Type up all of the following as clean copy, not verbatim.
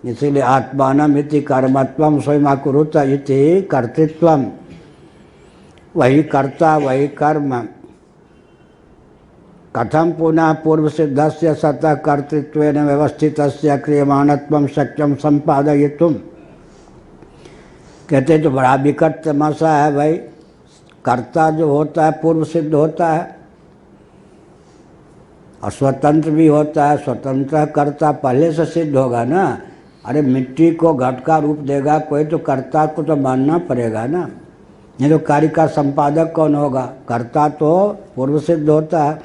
इसीलिए आत्मानम इति कर्मत्वम स्वयं कुरुत इति कर्तृत्वम, वही कर्ता वही कर्म। कथम पुनः पूर्व सिद्धस्य सतः कर्तृत्वेन व्यवस्थितस्य क्रियमाणत्वं शक्यम संपादयितुम। कहते तो बड़ा विकट तमाशा है भाई, कर्ता जो होता है पूर्व सिद्ध होता है और स्वतंत्र भी होता है। स्वतंत्र कर्ता पहले से सिद्ध होगा ना। अरे मिट्टी को घट का रूप देगा कोई तो कर्ता को तो मानना पड़ेगा ना, नहीं तो कार्य का संपादक कौन होगा? कर्ता तो पूर्व सिद्ध होता है।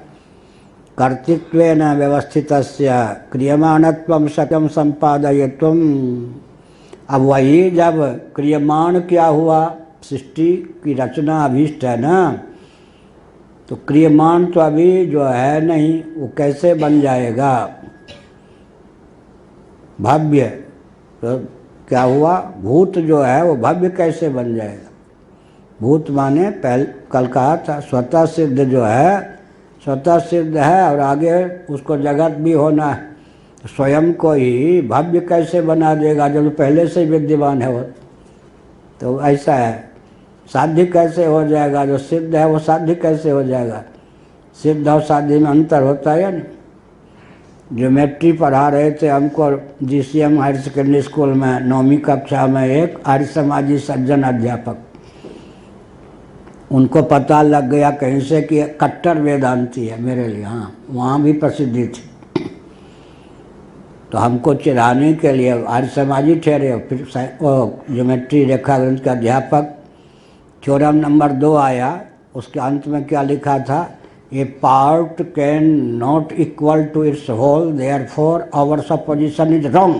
कर्तृत्वेन व्यवस्थितस्य क्रियमाणत्वं शक्यं संपादयितुम। अब वही जब क्रियमाण क्या हुआ, सृष्टि की रचना अभीष्ट है ना, तो क्रियमाण तो अभी जो है नहीं, वो कैसे बन जाएगा? भव्य तो क्या हुआ, भूत जो है वो भव्य कैसे बन जाएगा? भूत माने कल कहा था स्वतः सिद्ध जो है, स्वतः सिद्ध है और आगे उसको जगत भी होना है, तो स्वयं को ही भव्य कैसे बना देगा जब पहले से विद्यमान है वो? तो ऐसा है। साध्य कैसे हो जाएगा? जो सिद्ध है वो साध्य कैसे हो जाएगा? सिद्ध और साध्य में अंतर होता है ना। ज्योमेट्री पढ़ा रहे थे हमको GCM हायर सेकेंडरी स्कूल में 9वीं कक्षा में एक आर्य समाजी सज्जन अध्यापक, उनको पता लग गया कहीं से कि कट्टर वेदांती है मेरे लिए, हाँ वहाँ भी प्रसिद्धि थी। तो हमको चिढ़ाने के लिए आर्य समाजी ठहरे, फिर ज्योमेट्री रेखागणित का अध्यापक। थ्योरम नंबर 2 आया, उसके अंत में क्या लिखा था? A part can not equal to its whole, therefore our supposition is wrong.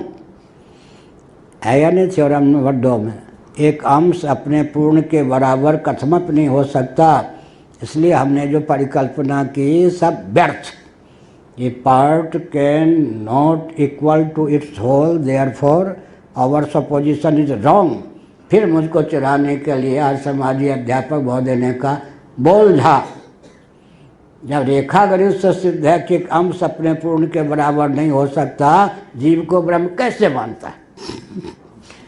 है या नहीं? थ्योरम नंबर 2 में एक अंश अपने पूर्ण के बराबर कथमत नहीं हो सकता, इसलिए हमने जो परिकल्पना की सब व्यर्थ। A part can not equal to its whole, therefore our supposition is wrong. फिर मुझको चिढ़ाने के लिए आज समाजी अध्यापक महोदय ने कहा, बोल झा, जब रेखा गणित से सिद्ध है कि अंश अपने पूर्ण के बराबर नहीं हो सकता, जीव को ब्रह्म कैसे मानता है?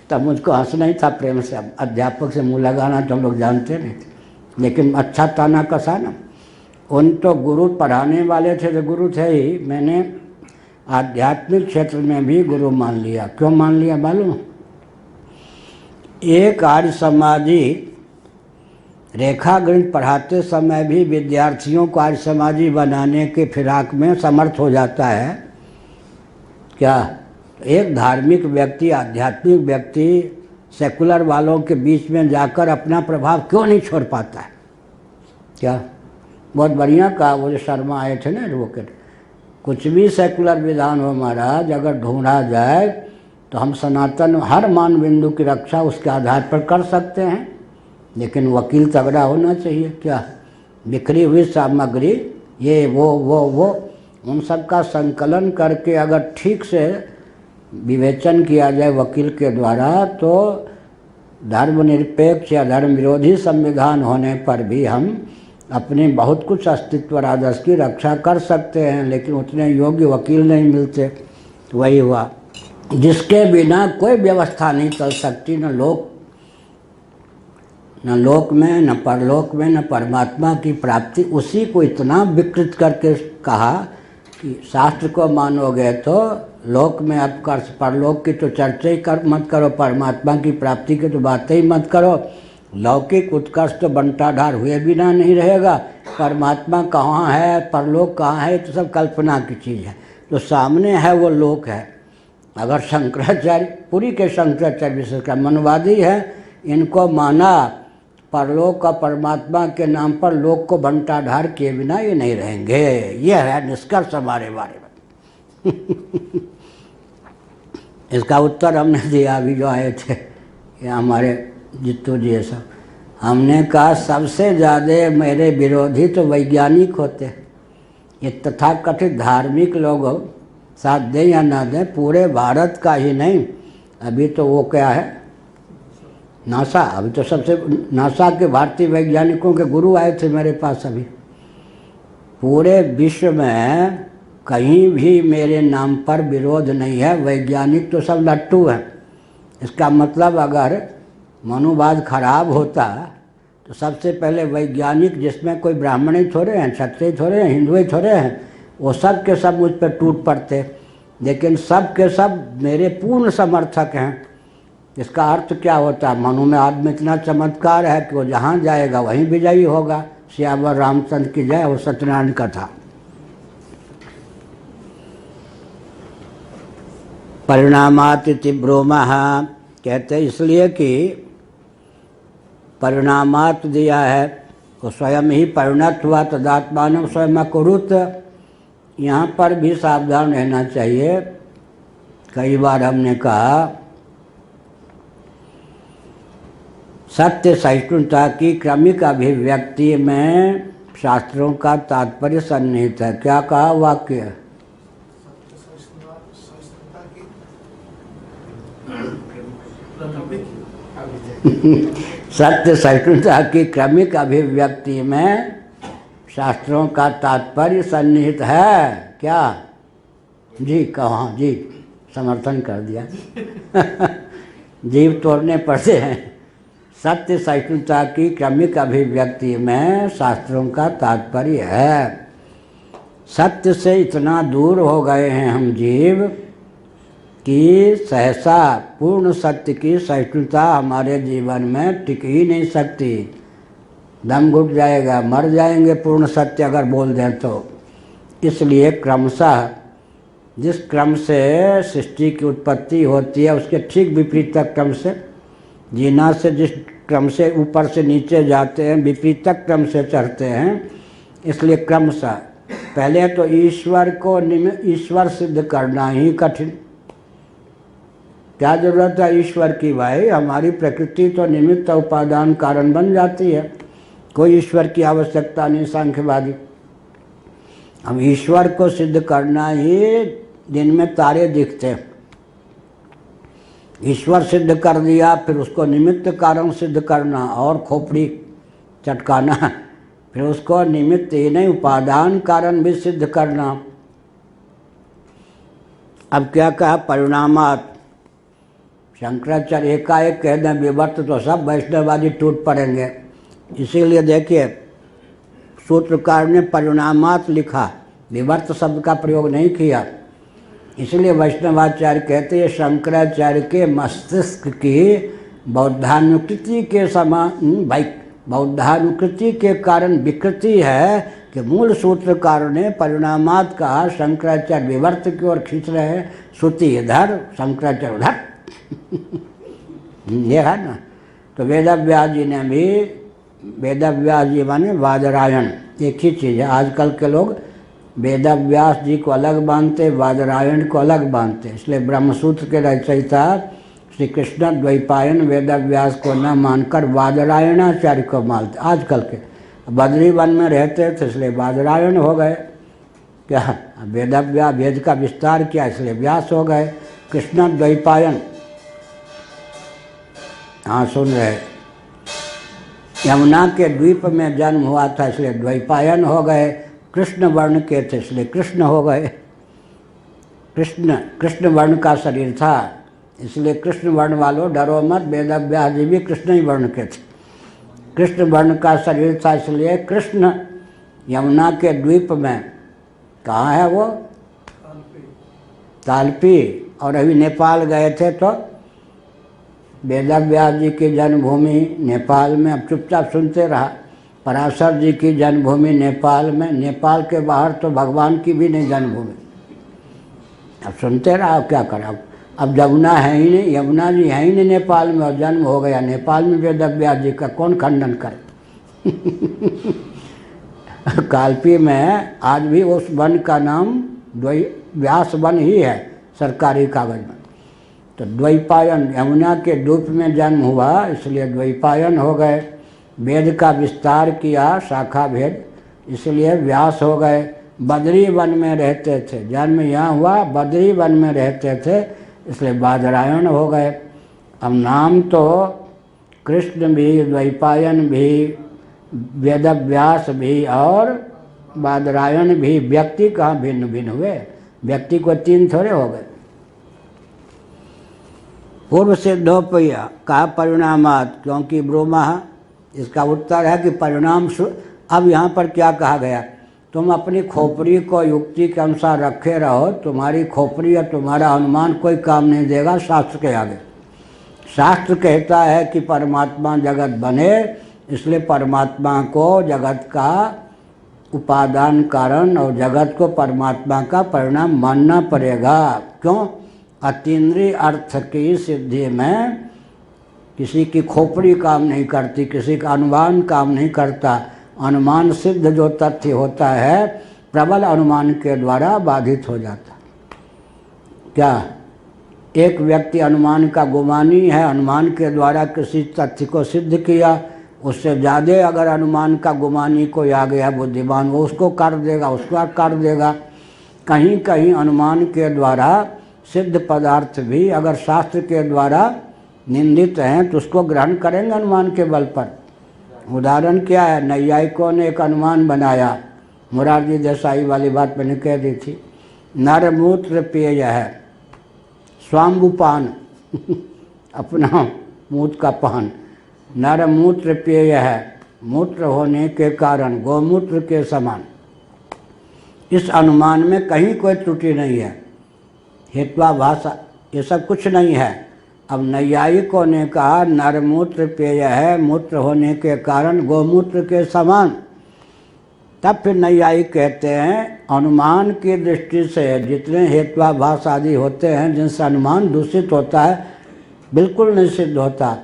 तब मुझको हंसना ही था प्रेम से। अध्यापक से मुंह लगाना तो हम लोग जानते नहीं थे, लेकिन अच्छा ताना कसा ना। उन तो गुरु पढ़ाने वाले थे तो गुरु थे ही, मैंने आध्यात्मिक क्षेत्र में भी गुरु मान लिया। क्यों मान लिया मालूम? एक आर्य समाजी रेखा गणित पढ़ाते समय भी विद्यार्थियों को आर्य समाजी बनाने के फिराक में समर्थ हो जाता है क्या? एक धार्मिक व्यक्ति, आध्यात्मिक व्यक्ति सेकुलर वालों के बीच में जाकर अपना प्रभाव क्यों नहीं छोड़ पाता है? क्या बहुत बढ़िया कहा वो जो शर्मा आए थे ना एडवोकेट, कुछ भी सेकुलर विधान हो महाराज, अगर ढूंढा जाए तो हम सनातन हर मान बिंदु की रक्षा उसके आधार पर कर सकते हैं, लेकिन वकील तगड़ा होना चाहिए। क्या बिखरी हुई सामग्री ये वो उन सब का संकलन करके अगर ठीक से विवेचन किया जाए वकील के द्वारा, तो धर्मनिरपेक्ष या धर्म विरोधी संविधान होने पर भी हम अपने बहुत कुछ अस्तित्व आदर्श की रक्षा कर सकते हैं, लेकिन उतने योग्य वकील नहीं मिलते। वही हुआ, जिसके बिना कोई व्यवस्था नहीं चल सकती, न लोक में न परलोक में न परमात्मा की प्राप्ति। उसी को इतना विकृत करके कहा कि शास्त्र को मानोगे तो लोक में अब कर, परलोक की तो चर्चा ही मत करो, परमात्मा की प्राप्ति की तो बातें ही मत करो। लौकिक उत्कर्ष तो बंटाढार हुए बिना नहीं रहेगा। परमात्मा कहाँ है, परलोक कहाँ है, तो सब कल्पना की चीज़ है। जो सामने है वो लोक है। अगर शंकराचार्य, पूरी के शंकराचार्य विशेषकर मनवादी है, इनको माना परलोक का परमात्मा के नाम पर लोक को बंटाढार किए बिना ये नहीं रहेंगे। ये है निष्कर्ष हमारे बारे में। इसका उत्तर हमने दिया अभी जो आए थे ये हमारे जित्तू जी सब। हमने कहा सबसे ज़्यादा मेरे विरोधी तो वैज्ञानिक होते हैं। ये तथाकथित धार्मिक लोग साथ दें या ना दें, पूरे भारत का ही नहीं, अभी तो वो क्या है नासा, अभी तो सबसे नासा के भारतीय वैज्ञानिकों के गुरु आए थे मेरे पास। अभी पूरे विश्व में कहीं भी मेरे नाम पर विरोध नहीं है। वैज्ञानिक तो सब लट्टू हैं। इसका मतलब अगर मनोवाद खराब होता तो सबसे पहले वैज्ञानिक, जिसमें कोई ब्राह्मण ही थोड़े हैं, क्षत्रिय थोड़े हैं, हिंदू ही थोड़े हैं, वो सब के सब मुझ पर टूट पड़ते। लेकिन सब के सब मेरे पूर्ण समर्थक हैं। इसका अर्थ क्या होता है? मनु में आदमी इतना चमत्कार है कि वो जहाँ जाएगा वहीं विजयी होगा। सियावर रामचंद्र की जय। वो सत्यनारायण का था। परिणामात इति ब्रूमः, कहते इसलिए कि परिणामात दिया है, वो स्वयं ही परिणत हुआ। तदात्मानं स्वयं अकुरुत। यहाँ पर भी सावधान रहना चाहिए। कई बार हमने कहा सत्य सहिष्णुता की क्रमिक अभिव्यक्ति में शास्त्रों का तात्पर्य सन्निहित है। क्या कहा वाक्य? सत्य सहिष्णुता की क्रमिक अभिव्यक्ति में शास्त्रों का तात्पर्य सन्निहित है। क्या जी? कहाँ जी? समर्थन कर दिया। जीव तोड़ने पड़ते हैं। सत्य सहिष्णुता की क्रमिक अभिव्यक्ति में शास्त्रों का तात्पर्य है। सत्य से इतना दूर हो गए हैं हम जीव कि सहसा पूर्ण सत्य की सहिष्णुता हमारे जीवन में टिक ही नहीं सकती। दम घुट जाएगा, मर जाएंगे पूर्ण सत्य अगर बोल दें तो। इसलिए क्रमशः जिस क्रम से सृष्टि की उत्पत्ति होती है उसके ठीक विपरीत क्रम से, जीना से जिस क्रम से ऊपर से नीचे जाते हैं विपरीत क्रम से चढ़ते हैं। इसलिए क्रमशः पहले तो ईश्वर को ईश्वर सिद्ध करना ही कठिन। क्या जरूरत है ईश्वर की? भाई हमारी प्रकृति तो निमित्त उपादान कारण बन जाती है। कोई ईश्वर की आवश्यकता नहीं सांख्यवादी। हम ईश्वर को सिद्ध करना ही दिन में तारे दिखते। ईश्वर सिद्ध कर दिया, फिर उसको निमित्त कारण सिद्ध करना और खोपड़ी चटकाना, फिर उसको निमित्त ही नहीं उपादान कारण भी सिद्ध करना। अब क्या कहा? परिणामात। शंकराचार्य एकाएक कह दें विवर्त तो सब वैष्णववादी टूट पड़ेंगे। इसीलिए देखिए सूत्रकार ने परिणामात लिखा, विवर्त शब्द का प्रयोग नहीं किया। इसलिए वैष्णवाचार्य कहते हैं शंकराचार्य के मस्तिष्क की बौद्धानुकृति के समान, भाई बौद्धानुकृति के कारण विकृति है कि मूल सूत्रकार ने परिणामात कहा। शंकराचार्य विवर्त की ओर खींच रहे हैं। श्रुति इधर, शंकराचार्य उधर। ये है ना। तो वेदव्यास जी ने भी, वेदव्यास जी माने वादरायण, एक ही चीज़ है। आजकल के लोग वेदव्यास जी को अलग मानते, वादरायण को अलग मानते। इसलिए ब्रह्मसूत्र के रचयिता श्री कृष्ण द्वैपायन वेदव्यास को न मानकर वादरायणाचार्य को मानते। आजकल के बद्री वन में रहते थे इसलिए वादरायण हो गए। क्या वेदव्यास, वेद का विस्तार किया इसलिए व्यास हो गए। कृष्ण द्वैपायन, हाँ सुन रहे, यमुना के द्वीप में जन्म हुआ था इसलिए द्वैपायन हो गए। कृष्ण वर्ण के थे इसलिए कृष्ण हो गए। कृष्ण वर्ण का शरीर था इसलिए कृष्ण वर्ण वालों डरो मत, वेदव्यास जी भी कृष्ण ही वर्ण के थे। कृष्ण वर्ण का शरीर था इसलिए कृष्ण यमुना के द्वीप में, कहाँ है वो? तालपी। और अभी नेपाल गए थे तो वेदव्यास जी की जन्मभूमि नेपाल में। अब चुपचाप सुनते रहा। पराशर जी की जन्मभूमि नेपाल में। नेपाल के बाहर तो भगवान की भी नहीं जन्मभूमि। अब सुनते रहा, क्या करा। अब यमुना है ही नहीं, यमुना जी है ही नहीं नेपाल में और जन्म हो गया नेपाल में वेदव्यास जी का, कौन खंडन करे। कालपी में आज भी उस वन का नाम व्यास वन ही है सरकारी कागज में। तो द्वैपायन, यमुना के द्वीप में जन्म हुआ इसलिए द्वैपायन हो गए। वेद का विस्तार किया, शाखा भेद, इसलिए व्यास हो गए। बद्री वन में रहते थे, जन्म यहाँ हुआ, बद्री वन में रहते थे इसलिए बादरायण हो गए। अब नाम तो कृष्ण भी, द्वैपायन भी, वेदव्यास भी और बादरायण भी व्यक्ति कहाँ भिन्न भिन्न हुए, व्यक्ति को तीन थोड़े हो गए। पूर्व सिद्धोपया का परिणामात, क्योंकि ब्रूमा, इसका उत्तर है कि परिणाम। अब यहाँ पर क्या कहा गया, तुम अपनी खोपड़ी को युक्ति के अनुसार रखे रहो, तुम्हारी खोपड़ी या तुम्हारा अनुमान कोई काम नहीं देगा शास्त्र के आगे। शास्त्र कहता है कि परमात्मा जगत बने, इसलिए परमात्मा को जगत का उपादान कारण और जगत को परमात्मा का परिणाम मानना पड़ेगा। क्यों? अतीन्द्रिय अर्थ की सिद्धि में किसी की खोपड़ी काम नहीं करती, किसी का अनुमान काम नहीं करता। अनुमान सिद्ध जो तथ्य होता है प्रबल अनुमान के द्वारा बाधित हो जाता। क्या एक व्यक्ति अनुमान का गुमानी है, अनुमान के द्वारा किसी तथ्य को सिद्ध किया, उससे ज़्यादा अगर अनुमान का गुमानी कोई आ गया बुद्धिमान, वो उसको कर देगा, उसको कर देगा। कहीं कहीं अनुमान के द्वारा सिद्ध पदार्थ भी अगर शास्त्र के द्वारा निंदित हैं तो उसको ग्रहण करेंगे अनुमान के बल पर। उदाहरण क्या है, नैयायिकों ने एक अनुमान बनाया, मुरारजी देसाई वाली बात मैंने कह दी थी, नर मूत्र पेय है, स्वाम्बुपान अपना मूत्र का पान, नर मूत्र पेय है, मूत्र होने के कारण गोमूत्र के समान। इस अनुमान में कहीं कोई त्रुटि नहीं है, हेत्वाभाषा ये सब कुछ नहीं है। अब नैयायिकों ने कहा नरमूत्र पेय है, मूत्र होने के कारण गोमूत्र के समान। तब फिर नैयायिक कहते हैं अनुमान की दृष्टि से जितने हेत्वाभास आदि होते हैं जिनसे अनुमान दूषित होता है बिल्कुल नहीं सिद्ध होता।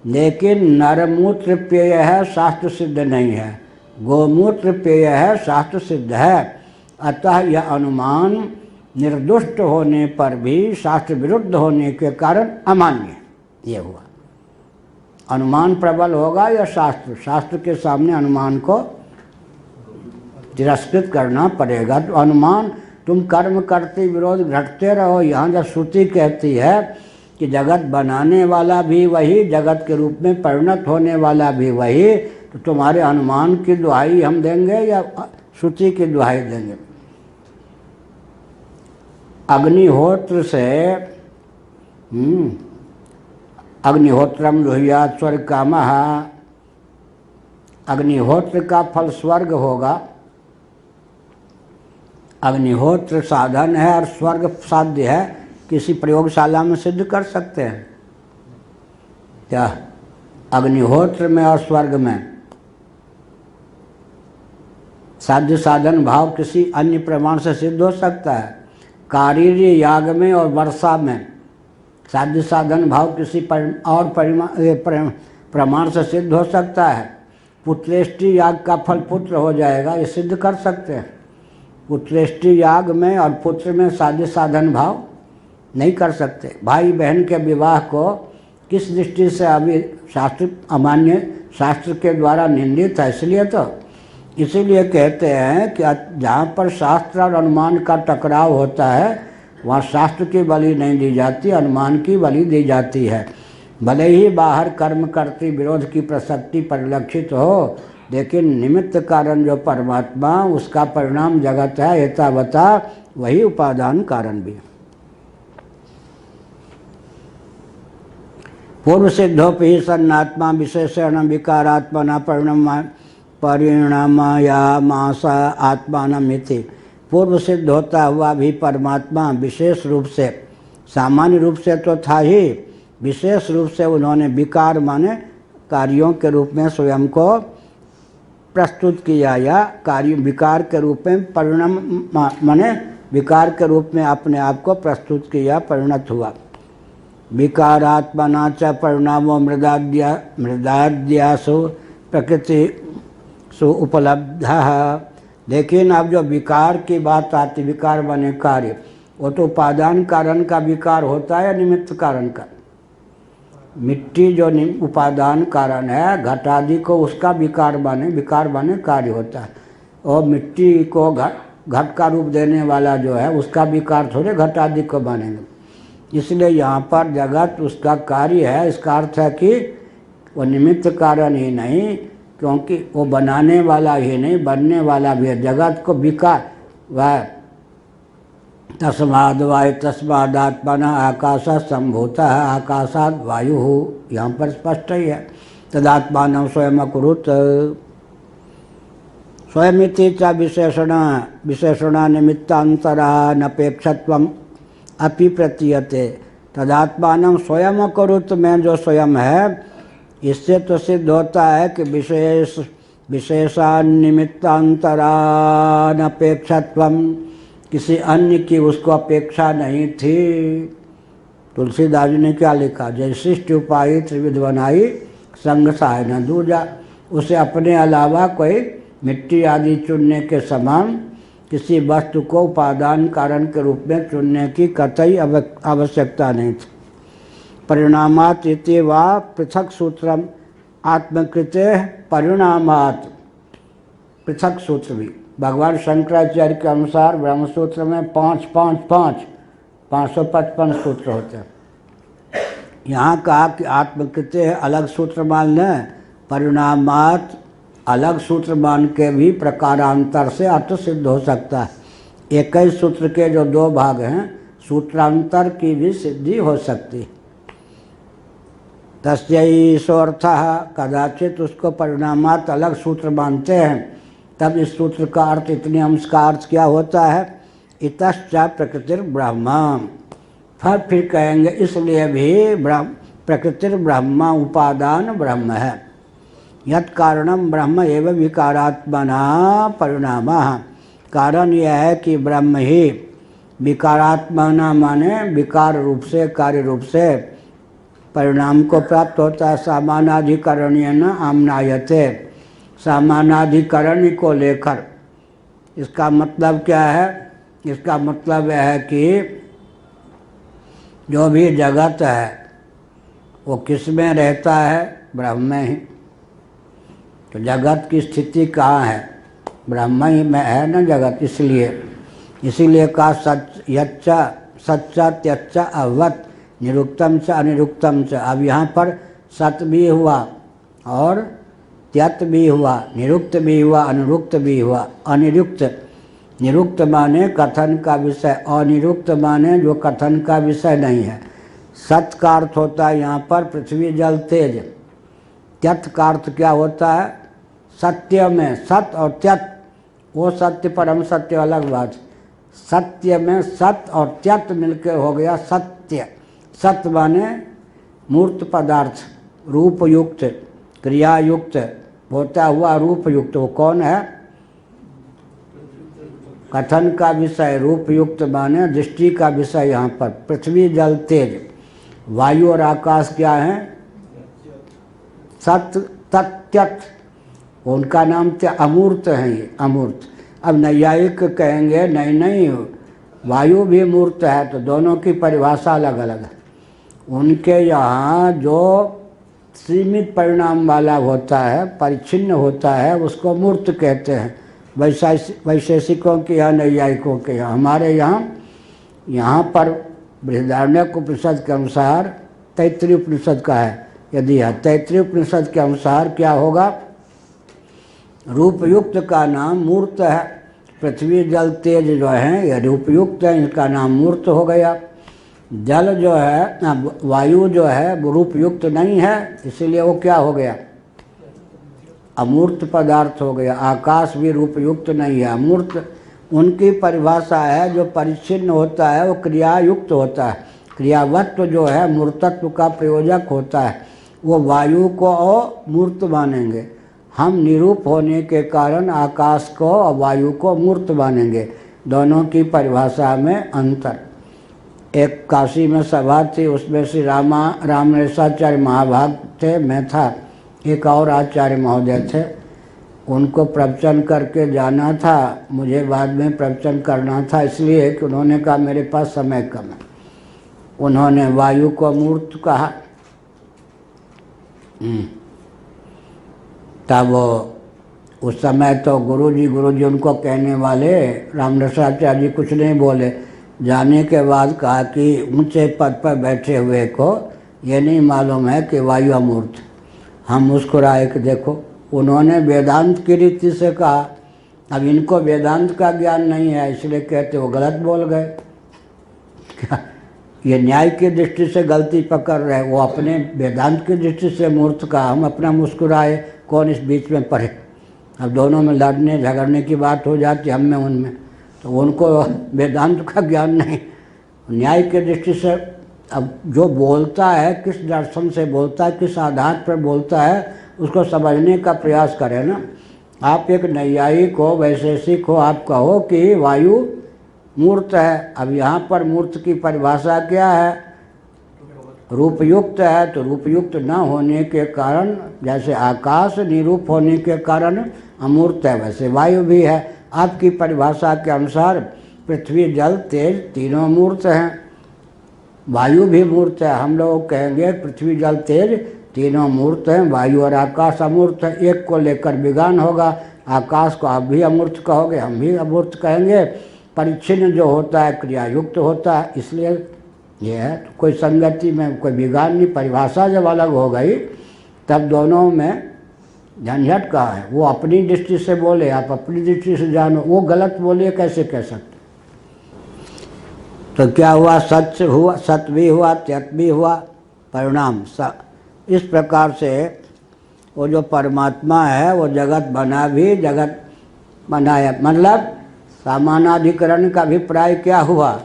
लेकिन नरमूत्र पेय है शास्त्र सिद्ध नहीं है, गोमूत्र पेय है शास्त्र सिद्ध है। अतः यह अनुमान निर्दुष्ट होने पर भी शास्त्र विरुद्ध होने के कारण अमान्य ये हुआ। अनुमान प्रबल होगा या शास्त्र, शास्त्र के सामने अनुमान को तिरस्कृत करना पड़ेगा। तो अनुमान तुम कर्म करते विरोध घटते रहो। यहाँ जब श्रुति कहती है कि जगत बनाने वाला भी वही, जगत के रूप में परिणत होने वाला भी वही, तो तुम्हारे अनुमान की दुहाई हम देंगे या श्रुति की दुहाई देंगे? अग्निहोत्र से अग्निहोत्रम जुहुयात् स्वर्ग कामः, अग्निहोत्र का फल स्वर्ग होगा। अग्निहोत्र साधन है और स्वर्ग साध्य है, किसी प्रयोगशाला में सिद्ध कर सकते हैं क्या? अग्निहोत्र में और स्वर्ग में साध्य साधन भाव किसी अन्य प्रमाण से सिद्ध हो सकता है। कारीर्य याग में और वर्षा में साध्य साधन भाव किसी और प्रमाण से सिद्ध हो सकता है। पुत्रेष्टि याग का फल पुत्र हो जाएगा, ये सिद्ध कर सकते हैं। पुत्रेष्टि याग में और पुत्र में साध्य साधन भाव नहीं कर सकते। भाई बहन के विवाह को किस दृष्टि से अभी शास्त्र अमान्य, शास्त्र के द्वारा निंदित है, इसीलिए कहते हैं कि जहाँ पर शास्त्र और अनुमान का टकराव होता है वहाँ शास्त्र की बलि नहीं दी जाती, अनुमान की बलि दी जाती है। भले ही बाहर कर्म करती विरोध की प्रसक्ति परिलक्षित हो, लेकिन निमित्त कारण जो परमात्मा उसका परिणाम जगत है यथावता वही उपादान कारण भी है। पूर्व सिद्धोपि सन्नात्मा विशेषण विकारात्मना परिणामयामास आत्मानमिति। पूर्व सिद्ध होता हुआ भी परमात्मा विशेष रूप से, सामान्य रूप से तो था ही, विशेष रूप से उन्होंने विकार माने कार्यों के रूप में स्वयं को प्रस्तुत किया, या कार्य विकार के रूप में परिणाम माने विकार के रूप में अपने आप को प्रस्तुत किया, परिणत हुआ। विकारात्मना च परिणामो मृदाद्यासु प्रकृति सु उपलब्ध। लेकिन अब जो विकार की बात आती, विकार बने कार्य, वो तो उपादान कारण का विकार होता है या निमित्त कारण का? मिट्टी जो उपादान कारण है, घटादि को उसका विकार बने कार्य होता है। और मिट्टी को घट का रूप देने वाला जो है उसका विकार थोड़े घटादि को बनेंगे। इसलिए यहाँ पर जगत उसका कार्य है। इसका अर्थ है कि वो निमित्त कारण ही नहीं, क्योंकि वो बनाने वाला ही नहीं, बनने वाला भी है। जगत को विकार वह तस्माद् वायु तस्मादात्मना आकाशात् संभूतः आकाशात् वायुः, यहाँ पर स्पष्ट ही है। तदात्मानं स्वयं अकुरुत स्वयमिति च विशेषणा निमित्तान्तरानपेक्षत्वम् अपि प्रतीयते। तदात्मानं स्वयं अकुरुत में जो स्वयं है, इससे तो सिद्ध होता है कि विशेषानिमित्तान्तरानपेक्षत्वम्, किसी अन्य की उसको अपेक्षा नहीं थी। तुलसीदास जी ने क्या लिखा, जैसिष्ट उपायी त्रिविध बनाई संग सहाय न दूजा। उसे अपने अलावा कोई मिट्टी आदि चुनने के समान किसी वस्तु को उपादान कारण के रूप में चुनने की कतई आवश्यकता नहीं थी। परिणामात् इति वा पृथक सूत्रम आत्मकृते परिणामात्, पृथक सूत्र भी भगवान शंकराचार्य के अनुसार ब्रह्मसूत्र में 555 सूत्र होते हैं। यहाँ कहा कि आत्मकृते अलग सूत्र मान लें, परिणामात अलग सूत्र मान के भी प्रकारांतर से अर्थ सिद्ध हो सकता है। एक ही सूत्र के जो दो भाग हैं, सूत्रांतर की भी सिद्धि हो सकती है। तस्यैषोऽर्थः, कदाचित उसको परिणामात अलग सूत्र मानते हैं, तब इस सूत्र का अर्थ, इतने अंश का अर्थ क्या होता है, इतश्च प्रकृतिर ब्रह्म। फिर कहेंगे इसलिए भी प्रकृतिर ब्रह्म उपादान ब्रह्म है। यत् कारणम ब्रह्म एवं विकारात्मना परिणामः, कारण यह है कि ब्रह्म ही विकारात्मना माने विकार रूप से, कार्य रूप से परिणाम को प्राप्त होता है। सामानाधिकरणीयन आमनायते, सामानाधिकरण को लेकर। इसका मतलब क्या है, इसका मतलब यह है कि जो भी जगत है वो किस में रहता है, ब्रह्म में ही। तो जगत की स्थिति कहाँ है, ब्रह्म ही में है ना जगत। इसीलिए कहा यच्च सच्च त्यच्च अवत् निरुक्तम च अनिरुक्तम च। अब यहाँ पर सत भी हुआ और त्यत भी हुआ, निरुक्त भी हुआ, अनुरुक्त भी हुआ। अनिरुक्त, निरुक्त माने कथन का विषय, अनिरुक्त माने जो कथन का विषय नहीं है। सत का अर्थ होता है यहाँ पर पृथ्वी जल तेज। त्यत का अर्थ क्या होता है, सत्य में। सत और त्यत, वो सत्य परम सत्य अलग बात। सत्य में सत और त्यत मिलकर हो गया सत्य। सत माने मूर्त पदार्थ, रूप युक्त, क्रिया युक्त होता हुआ रूप युक्त। वो कौन है, कथन का विषय। रूप युक्त माने दृष्टि का विषय। यहाँ पर पृथ्वी जल तेज, वायु और आकाश क्या है, सत तत्यत, उनका नाम क्या, अमूर्त है ये, अमूर्त। अब नैयायिक कहेंगे नहीं वायु भी मूर्त है, तो दोनों की परिभाषा अलग अलग है। उनके यहाँ जो सीमित परिणाम वाला होता है, परिच्छिन्न होता है, उसको मूर्त कहते हैं। वैशेषिकों के यहाँ, नैयायिकों के यहाँ। हमारे यहाँ पर बृहदारण्यक उपनिषद के अनुसार, तैत्तिरीय उपनिषद का है यदि है, तैत्तिरीय उपनिषद के अनुसार क्या होगा, रूपयुक्त का नाम मूर्त है। पृथ्वी जल तेज जो है ये रूपयुक्त है, इनका नाम मूर्त हो गया। जल जो है, वायु जो है वो रूपयुक्त नहीं है, इसीलिए वो क्या हो गया, अमूर्त पदार्थ हो गया। आकाश भी रूपयुक्त नहीं है, अमूर्त। उनकी परिभाषा है जो परिच्छिन्न होता है वो क्रियायुक्त होता है। क्रियावत्व जो है मूर्तत्व का प्रयोजक होता है, वो वायु को मूर्त मानेंगे। हम निरूप होने के कारण आकाश को और वायु को मूर्त मानेंगे। दोनों की परिभाषा में अंतर। एक काशी में सभा थी, उसमें श्री रामरेशाचार्य महाभाग थे, मैं था, एक और आचार्य महोदय थे। उनको प्रवचन करके जाना था, मुझे बाद में प्रवचन करना था, इसलिए कि उन्होंने कहा मेरे पास समय कम है। उन्होंने वायु को मूर्त कहा। तब उस समय तो गुरुजी उनको कहने वाले, रामरेशाचार्य जी कुछ नहीं बोले। जाने के बाद कहा कि ऊंचे पद पर बैठे हुए को ये नहीं मालूम है कि वायु अमूर्त। हम मुस्कुराए कि देखो उन्होंने वेदांत की रीति से कहा। अब इनको वेदांत का ज्ञान नहीं है, इसलिए कहते वो गलत बोल गए। क्या ये न्याय की दृष्टि से गलती पकड़ रहे, वो अपने वेदांत की दृष्टि से मूर्ख का, हम अपना मुस्कुराए, कौन इस बीच में पड़े। अब दोनों में लड़ने झगड़ने की बात हो जाती, हम में उनमें, तो उनको वेदांत का ज्ञान नहीं, न्याय की दृष्टि से। अब जो बोलता है किस दर्शन से बोलता है, किस आधार पर बोलता है, उसको समझने का प्रयास करें ना। आप एक नैयायिक हो, वैशेषिक हो, आप कहो कि वायु मूर्त है। अब यहाँ पर मूर्त की परिभाषा क्या है? रूपयुक्त है। तो रूपयुक्त न होने के कारण, जैसे आकाश निरूप होने के कारण अमूर्त है, वैसे वायु भी है। आपकी परिभाषा के अनुसार पृथ्वी जल तेज तीनों मूर्त हैं, वायु भी मूर्त है। हम लोग कहेंगे पृथ्वी जल तेज तीनों मूर्त हैं, वायु और आकाश अमूर्त है। एक को लेकर विज्ञान होगा, आकाश को आप भी अमूर्त कहोगे, हम भी अमूर्त कहेंगे। परिच्छिन्न जो होता है क्रियायुक्त होता है, इसलिए ये है। तो कोई संगति में कोई विज्ञान नहीं, परिभाषा जब अलग हो गई तब दोनों में झंझट कहाँ है। वो अपनी दृष्टि से बोले, आप अपनी दृष्टि से जानो, वो गलत बोले कैसे कह सकते। तो क्या हुआ? सत्य हुआ, सत्य भी हुआ, त्यक्त भी हुआ, परिणाम। इस प्रकार से वो जो परमात्मा है वो जगत बना भी, जगत बनाया। मतलब सामानाधिकरण का अभिप्राय क्या हुआ?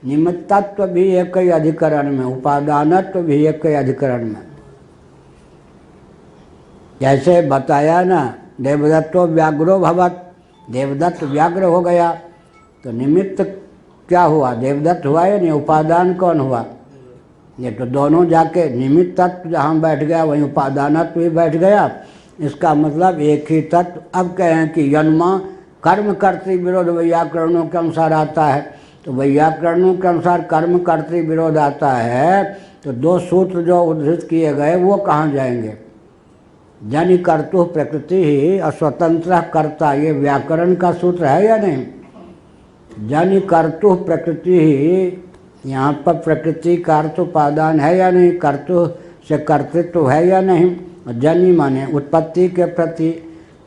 निमित्तत्व भी एक ही अधिकरण में, उपादानत्व भी एक ही अधिकरण में। जैसे बताया ना, देवदत्तो व्याघ्रो भवत, देवदत्त व्याघ्र हो गया, तो निमित्त क्या हुआ? देवदत्त हुआ या नहीं? उपादान कौन हुआ? ये तो दोनों जाके निमित्त तत्व जहाँ बैठ गया वहीं उपादानत्व भी बैठ गया। इसका मतलब एक ही तत्व। अब कहें कि जन्मा कर्म कर्तृ विरोध वैयाकरणों के अनुसार आता है, तो वैयाकरणों के अनुसार कर्म कर्तृ विरोध आता है, तो दो सूत्र जो उद्धृत किए गए वो कहाँ जाएंगे? जनि कर्तु प्रकृति ही अस्वतंत्र कर्ता, ये व्याकरण का सूत्र है या नहीं? जनि कर्तु प्रकृति ही, यहाँ पर प्रकृति का अर्थ उपादान है या नहीं? कर्तु से कर्तृत्व है या नहीं? जनि माने उत्पत्ति के प्रति।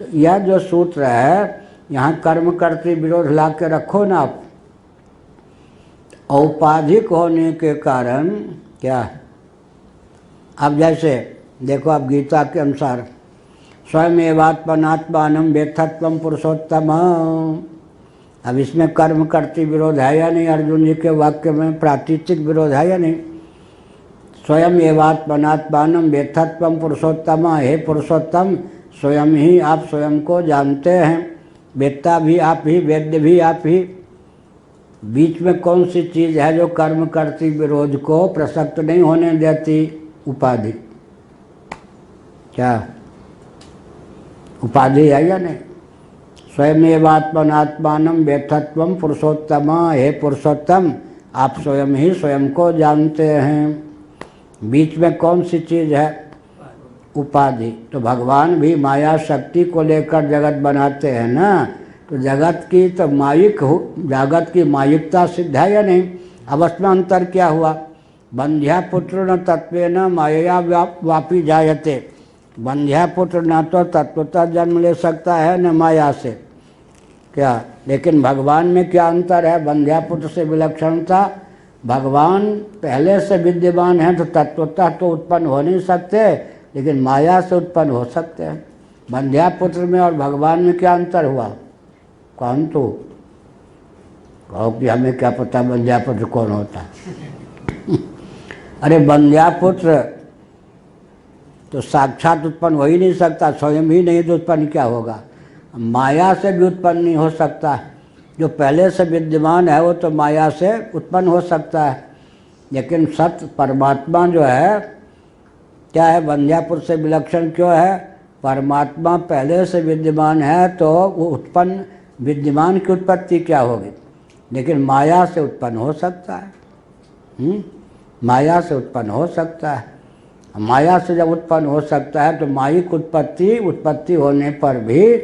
तो यह जो सूत्र है, यहाँ कर्म कर्तृ विरोध ला के रखो ना आप। औपाधिक होने के कारण क्या? अब जैसे देखो, आप गीता के अनुसार स्वयं एवात्मनात्मानं वेत्थत्वं पुरुषोत्तम। अब इसमें कर्म कर्तृ विरोध है या नहीं? अर्जुन जी के वाक्य में प्रातीतिक विरोध है या नहीं? स्वयं एवात्मनात्मानं वेत्थत्वं पुरुषोत्तम, हे पुरुषोत्तम स्वयं ही आप स्वयं को जानते हैं, वेत्ता भी आप ही, वेद्य भी आप ही। बीच में कौन सी चीज़ है जो कर्म कर्तृ विरोध को प्रसक्त नहीं होने देती? उपाधि। क्या उपाधि है या नहीं? स्वयमेवात्मनात्मानं वेत्थत्वं पुरुषोत्तम, हे पुरुषोत्तम आप स्वयं ही स्वयं को जानते हैं। बीच में कौन सी चीज़ है? उपाधि। तो भगवान भी माया शक्ति को लेकर जगत बनाते हैं ना, तो जगत की तो मायिक हो, जगत की मायिकता सिद्ध है या नहीं? अब इसमें अंतर क्या हुआ? बंध्या पुत्र न तत्वेन माया वापी जायते। बंध्या पुत्र न तो तत्वतः जन्म ले सकता है न माया से, क्या? लेकिन भगवान में क्या अंतर है? बंध्या पुत्र से विलक्षणता, भगवान पहले से विद्यमान है तो तत्वतः तो उत्पन्न हो नहीं सकते, लेकिन माया से उत्पन्न हो सकते हैं। बंध्या पुत्र में और भगवान में क्या अंतर हुआ? कौन? तो कहो कि हमें क्या पता बंध्या पुत्र कौन होता है? अरे बंध्या पुत्र तो साक्षात उत्पन्न हो ही नहीं सकता, स्वयं ही नहीं तो उत्पन्न क्या होगा? माया से भी उत्पन्न नहीं हो सकता। जो पहले से विद्यमान है वो तो माया से उत्पन्न हो सकता है, लेकिन सत्य परमात्मा जो है क्या है? बंध्यापुर से विलक्षण क्यों है? परमात्मा पहले से विद्यमान है तो वो उत्पन्न, विद्यमान की उत्पत्ति क्या होगी? लेकिन माया से उत्पन्न हो सकता है। माया से उत्पन्न हो सकता है। माया से जब उत्पन्न हो सकता है तो मायिक उत्पत्ति होने पर भी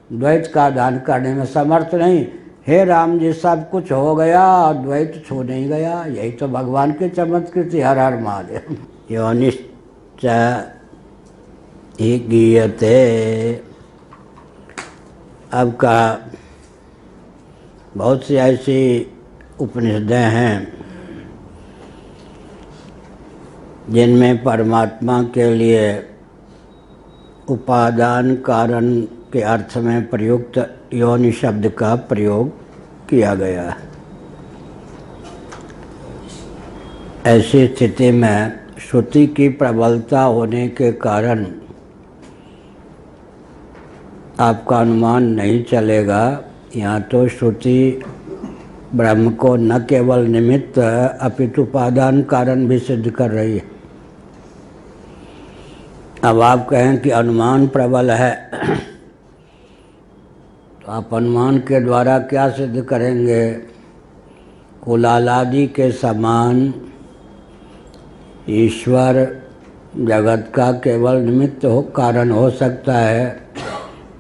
द्वैत का दान करने में समर्थ नहीं। हे राम जी सब कुछ हो गया और द्वैत छू नहीं गया, यही तो भगवान की चमत्कृति। हर हर महादेव। योनिश्च ही गीयते। अब का बहुत सी ऐसी उपनिषदें हैं जिनमें परमात्मा के लिए उपादान कारण के अर्थ में प्रयुक्त योनि शब्द का प्रयोग किया गया है। ऐसी स्थिति में श्रुति की प्रबलता होने के कारण आपका अनुमान नहीं चलेगा। यहाँ तो श्रुति ब्रह्म को न केवल निमित्त अपितु उपादान कारण भी सिद्ध कर रही है। अब आप कहें कि अनुमान प्रबल है तो आप अनुमान के द्वारा क्या सिद्ध करेंगे? कुलालादि के समान ईश्वर जगत का केवल निमित्त कारण हो सकता है,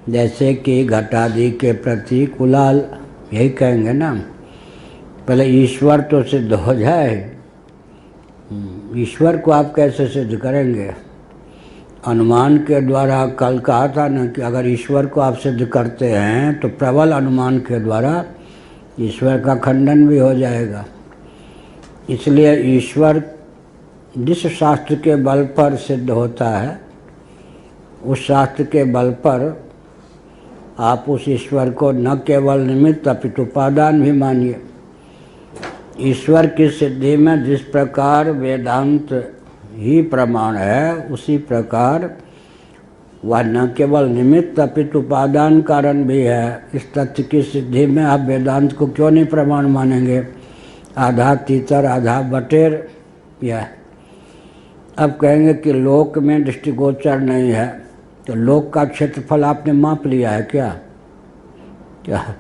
जैसे कि घटादि के प्रति कुलाल, यही कहेंगे ना। पहले ईश्वर तो सिद्ध हो जाए। ईश्वर को आप कैसे सिद्ध करेंगे? अनुमान के द्वारा कल कहा था ना कि अगर ईश्वर को आप सिद्ध करते हैं तो प्रबल अनुमान के द्वारा ईश्वर का खंडन भी हो जाएगा। इसलिए ईश्वर जिस शास्त्र के बल पर सिद्ध होता है उस शास्त्र के बल पर आप उस ईश्वर को न केवल निमित्त अपितु उपादान भी मानिए। ईश्वर की सिद्धि में जिस प्रकार वेदांत ही प्रमाण है, उसी प्रकार वह न केवल निमित्त अपितु उपादान कारण भी है। इस तथ्य की सिद्धि में आप वेदांत को क्यों नहीं प्रमाण मानेंगे? आधा तीतर आधा बटेर यह। अब कहेंगे कि लोक में दृष्टिगोचर नहीं है, तो लोक का क्षेत्रफल आपने माप लिया है क्या? क्या